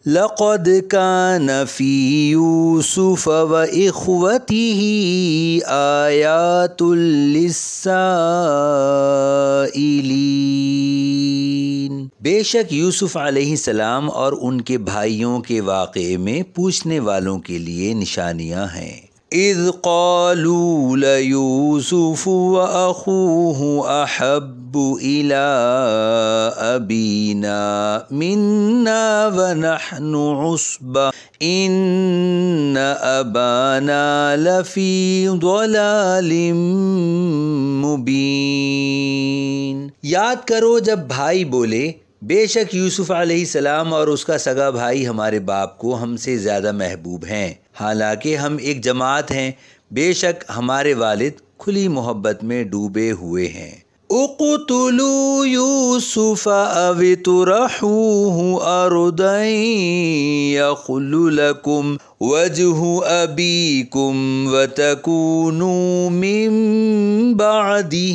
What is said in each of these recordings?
لقد كان في يوسف وإخوته آيات للسائلين، بے شک یوسف علیہ السلام اور ان کے بھائیوں کے واقعے میں پوچھنے والوں کے لیے نشانیاں ہیں۔ اذ قالوا ليوسف وأخوه أحب إلى أبينا منا ونحن عصبة إن أبانا لفي ضلال مبين۔ یاد کرو جب بھائی بولے بے شک یوسف علیہ السلام اور اس کا سگا بھائی ہمارے باپ کو ہم سے زیادہ محبوب ہیں، حالانکہ ہم ایک جماعت ہیں، بے شک ہمارے والد کھلی محبت میں ڈوبے ہوئے ہیں۔ اقتلوا یوسف او اطرحوه ارضا یخل لکم وجہ ابیکم وتکونوا من بعدہ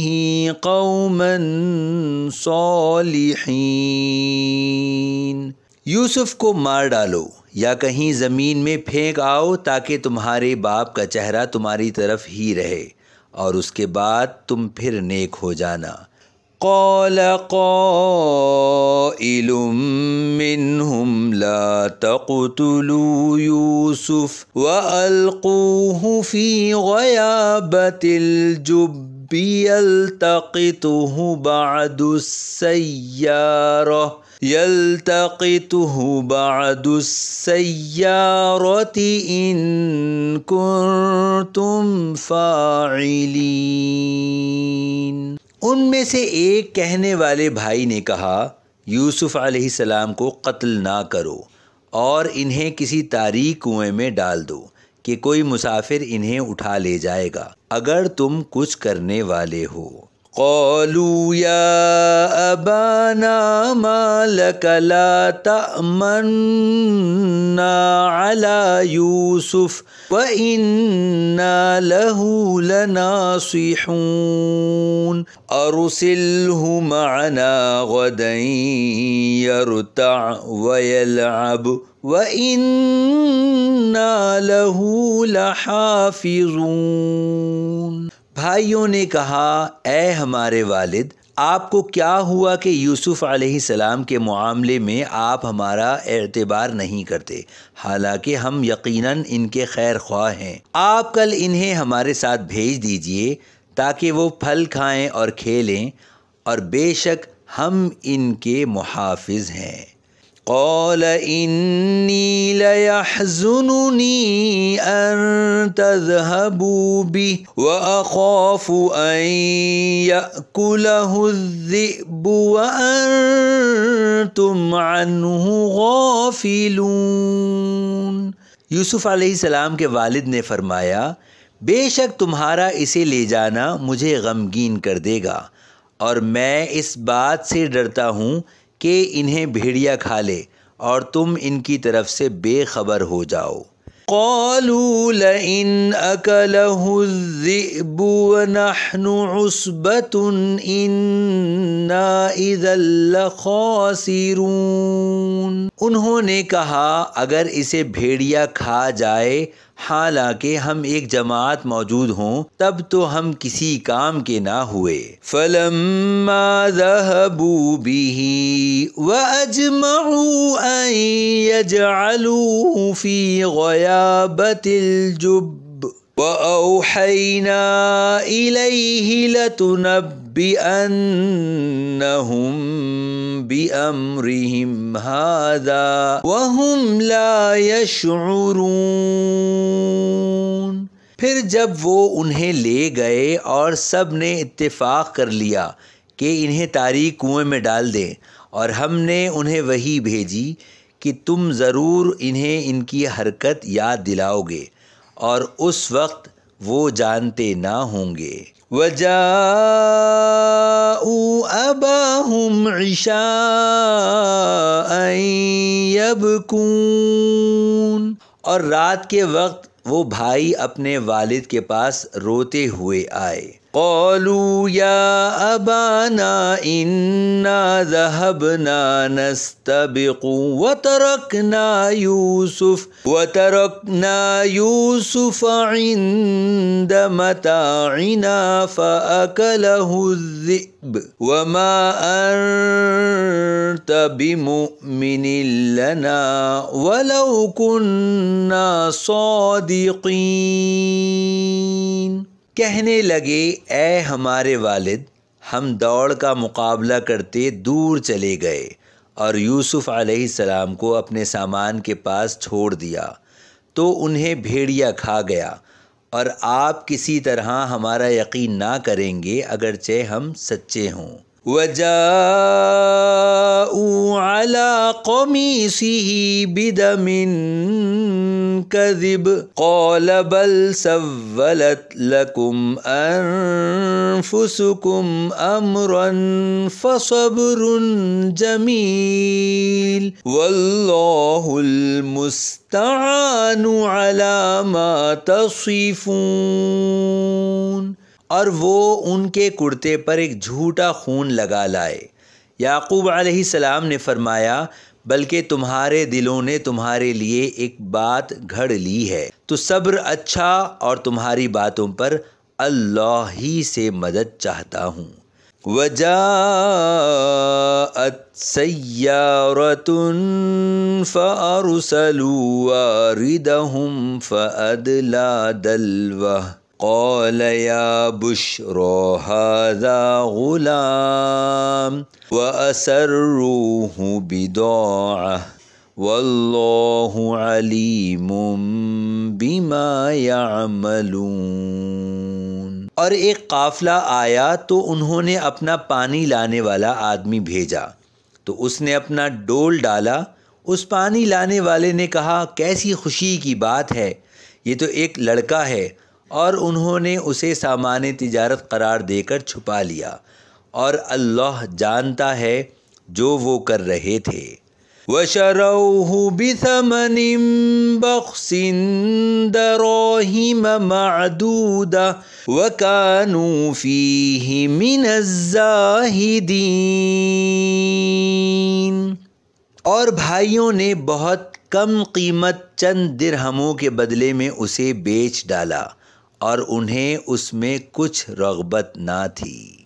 قوما صالحین۔ یوسف کو مار ڈالو یا کہیں زمین میں پھینک آؤ تاکہ تمہارے باپ کا چہرہ تمہاری طرف ہی رہے اور اس کے بعد تم پھر نیک ہو جانا۔ قال قائل منهم لا تقتلوا يوسف وألقوه في غيابة الجب يلتقطه بعض السيارة إن كنتم فاعلين۔ ان میں سے ایک کہنے والے بھائی نے کہا یوسف علیہ السلام کو قتل نہ کرو اور انہیں کسی تاریک کنویں میں ڈال دو کہ کوئی مسافر انہیں اٹھا لے جائے گا اگر تم کچھ کرنے والے ہو۔ قالوا يا أبانا ما لك لا تأمنا على يوسف وإنا له لناصحون أرسله معنا غدا يرتع ويلعب وإنا له لحافظون۔ بھائیوں نے کہا اے ہمارے والد، آپ کو کیا ہوا کہ یوسف علیہ السلام کے معاملے میں آپ ہمارا اعتبار نہیں کرتے، حالانکہ ہم یقیناً ان کے خیر خواہ ہیں۔ آپ کل انہیں ہمارے ساتھ بھیج دیجئے تاکہ وہ پھل کھائیں اور کھیلیں، اور بے شک ہم ان کے محافظ ہیں۔ قال إني ليحزنني أن تذهبوا به وأخاف أن يأكله الذئب وأنتم عنه غافلون۔ یوسف علیہ السلام کے والد نے فرمایا بے شک تمہارا اسے لے جانا مجھے غمگین کر دے گا، اور میں اس بات سے ڈرتا ہوں کہ انہیں بھیڑیا کھا لے اور تم ان کی طرف سے بے خبر ہو جاؤ۔ قالوا لئن أكله الذئب ونحن عصبة إنا إذا لخاسرون۔ انہوں نے کہا اگر اسے بھیڑیا کھا جائے حالانکہ ہم ایک جماعت موجود ہوں تب تو ہم کسی کام کے نہ ہوئے۔ فلما ذهبوا به وأجمعوا أن يجعلوه في غيابة الجب وأوحينا إليه لتنبئنهم بأمرهم هذا وهم لا يشعرون۔ پھر جب وہ انہیں لے گئے اور سب نے اتفاق کر لیا کہ انہیں تاریک کنویں میں ڈال دیں، اور ہم نے انہیں وحی بھیجی کہ تم ضرور انہیں ان کی حرکت یاد دلاؤ گے، اور اس وقت وہ جانتے نہ ہوں گے۔ وَجَاءُوا أَبَاهُمْ عِشَاءً يَبْكُونَ، اور رات کے وقت وہ بھائی اپنے والد کے پاس روتے ہوئے آئے۔ قالوا یا ابانا انا ذهبنا نستبق وترکنا یوسف عند متاعنا فأكله الذئب وما أنت بمؤمن لنا ولو كنا صادقین۔ کہنے لگے اے ہمارے والد، ہم دوڑ کا مقابلہ کرتے دور چلے گئے اور یوسف علیہ السلام کو اپنے سامان کے پاس چھوڑ دیا تو انہیں بھیڑیا کھا گیا، اور آپ کسی طرح ہمارا یقین نہ کریں گے اگرچہ ہم سچے ہوں۔ وَجَاءُوا عَلَى قَمِيصِهِ بِدَمٍ كَذِبٍ قَالَ بَلْ سَوَّلَتْ لَكُمْ أَنفُسُكُمْ أَمْرًا فَصَبْرٌ جَمِيلٌ وَاللَّهُ الْمُسْتَعَانُ عَلَى مَا تَصِفُونَ۔ اور وہ ان کے کرتے پر ایک جھوٹا خون لگا لائے۔ یعقوب علیہ السلام نے فرمایا بلکہ تمہارے دلوں نے تمہارے لیے ایک بات گھڑ لی ہے، تو صبر اچھا، اور تمہاری باتوں پر اللہ ہی سے مدد چاہتا ہوں۔ وَجَاءَتْ سَيَّارَةٌ فَأَرْسَلُوا وَارِدَهُمْ فَأَدْلَى دَلْوَهُ قال يا بشرى هذا غلام وأسروه بضاعة والله عليم بما يعملون۔ اور ایک قافلہ آیا تو انہوں نے اپنا پانی لانے والا آدمی بھیجا، تو اس نے اپنا ڈول ڈالا۔ اس پانی لانے والے نے کہا کیسی خوشی کی بات ہے، یہ تو ایک لڑکا ہے، اور انہوں نے اسے سامان تجارت قرار دے کر چھپا لیا، اور اللہ جانتا ہے جو وہ کر رہے تھے۔ وَشَرَوْهُ بِثَمَنٍ بَخْسٍ دَرَاهِمَ مَعْدُودَةٍ وَكَانُوا فِيهِ مِنَ الزَّاهِدِينَ۔ اور بھائیوں نے بہت کم قیمت چند درہموں کے بدلے میں اسے بیچ ڈالا، اور انہیں اس میں کچھ رغبت نہ تھی۔